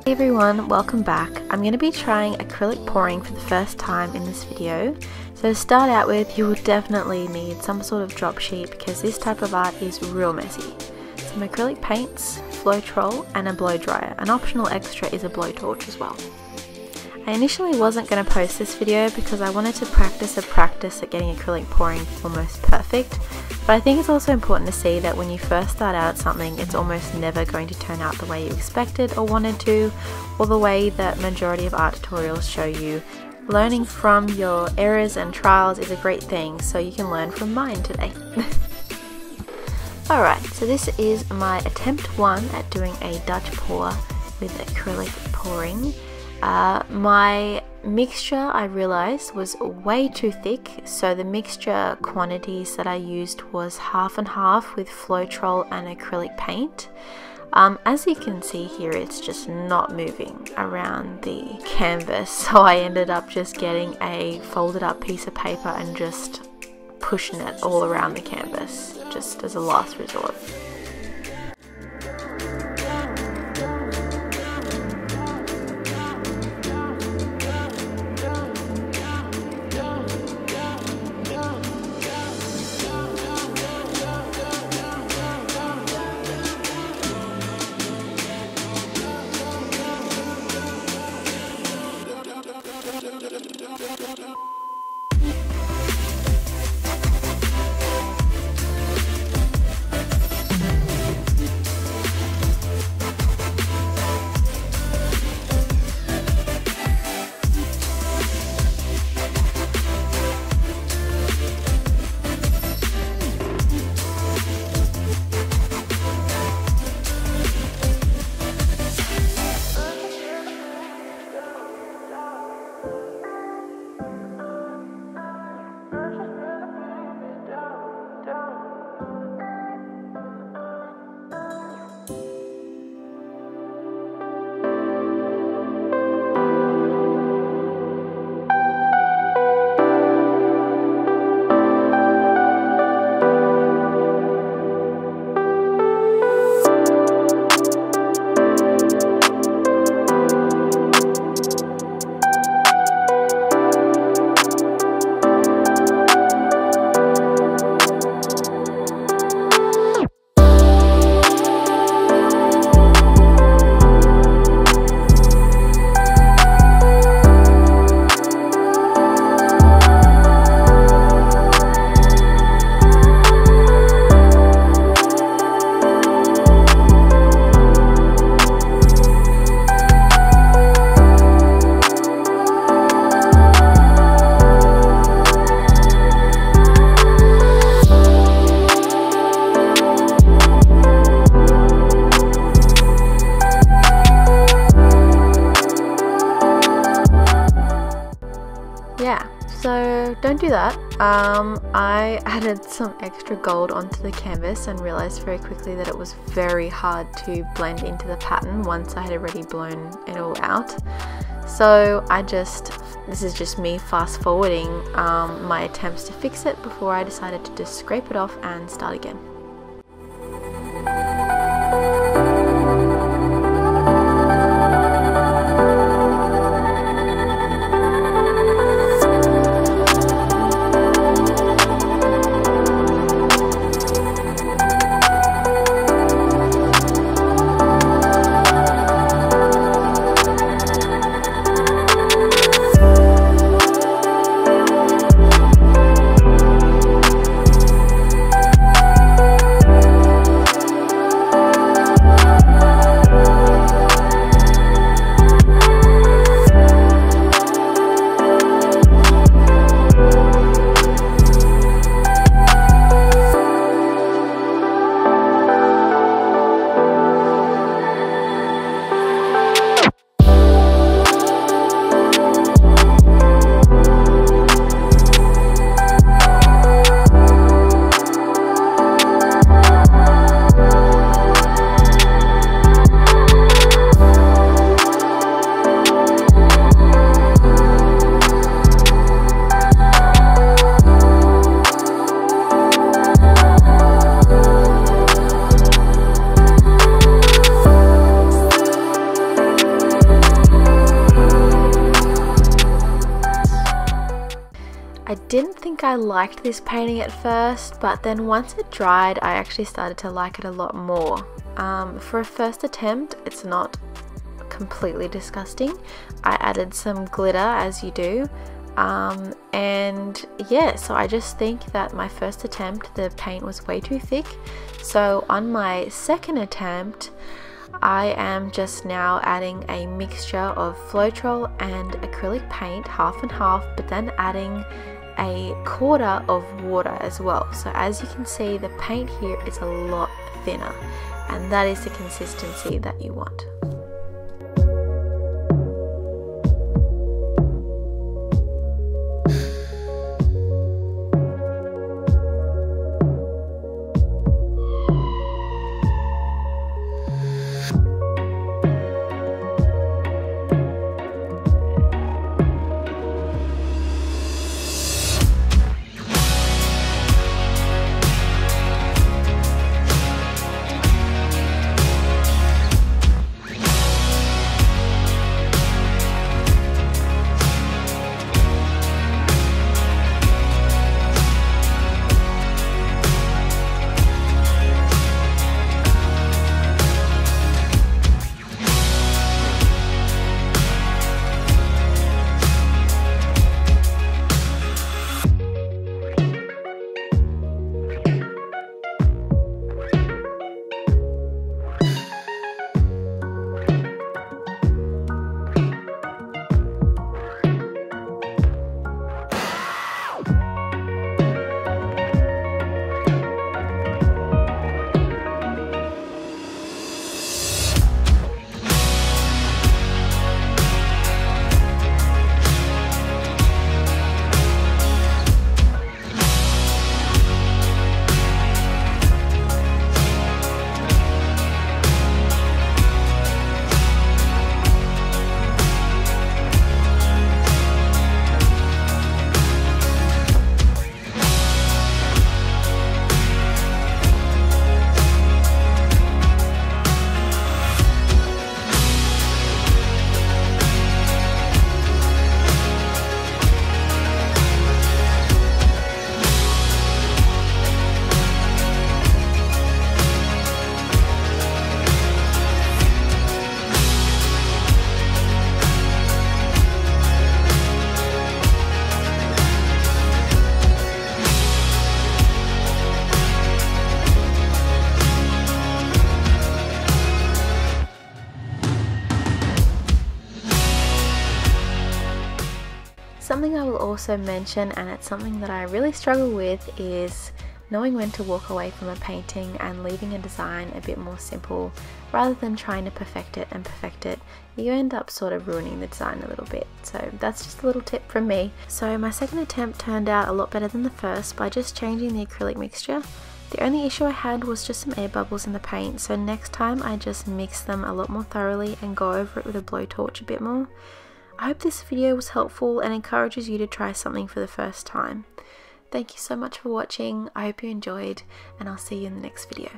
Hey everyone, welcome back. I'm going to be trying acrylic pouring for the first time in this video. So to start out with, you will definitely need some sort of drop sheet because this type of art is real messy. Some acrylic paints, Floetrol and a blow dryer. An optional extra is a blowtorch as well. I initially wasn't going to post this video because I wanted to practice at getting acrylic pouring almost perfect, but I think it's also important to see that when you first start out at something, it's almost never going to turn out the way you expected or wanted to, or the way that majority of art tutorials show you. Learning from your errors and trials is a great thing, so you can learn from mine today. Alright, so this is my attempt 1 at doing a Dutch pour with acrylic pouring. My mixture, I realized, was way too thick, so the mixture quantities that I used was half and half with Floetrol and acrylic paint. As you can see here, it's just not moving around the canvas, so I ended up just getting a folded up piece of paper and just pushing it all around the canvas, just as a last resort. So don't do that. I added some extra gold onto the canvas and realized very quickly that it was very hard to blend into the pattern once I had already blown it all out. So this is just me fast forwarding my attempts to fix it before I decided to just scrape it off and start again. didn't think I liked this painting at first, but then once it dried I actually started to like it a lot more. For a first attempt it's not completely disgusting. I added some glitter, as you do, and yeah, so I just think that my first attempt the paint was way too thick, so on my second attempt I am just now adding a mixture of Floetrol and acrylic paint, half and half, but then adding a quarter of water as well. So as you can see, the paint here is a lot thinner, and that is the consistency that you want. Something I will also mention, and it's something that I really struggle with, is knowing when to walk away from a painting and leaving a design a bit more simple rather than trying to perfect it. You end up sort of ruining the design a little bit. So that's just a little tip from me. So my second attempt turned out a lot better than the first by just changing the acrylic mixture. The only issue I had was just some air bubbles in the paint, so next time I just mix them a lot more thoroughly and go over it with a blowtorch a bit more. I hope this video was helpful and encourages you to try something for the first time. Thank you so much for watching, I hope you enjoyed, and I'll see you in the next video.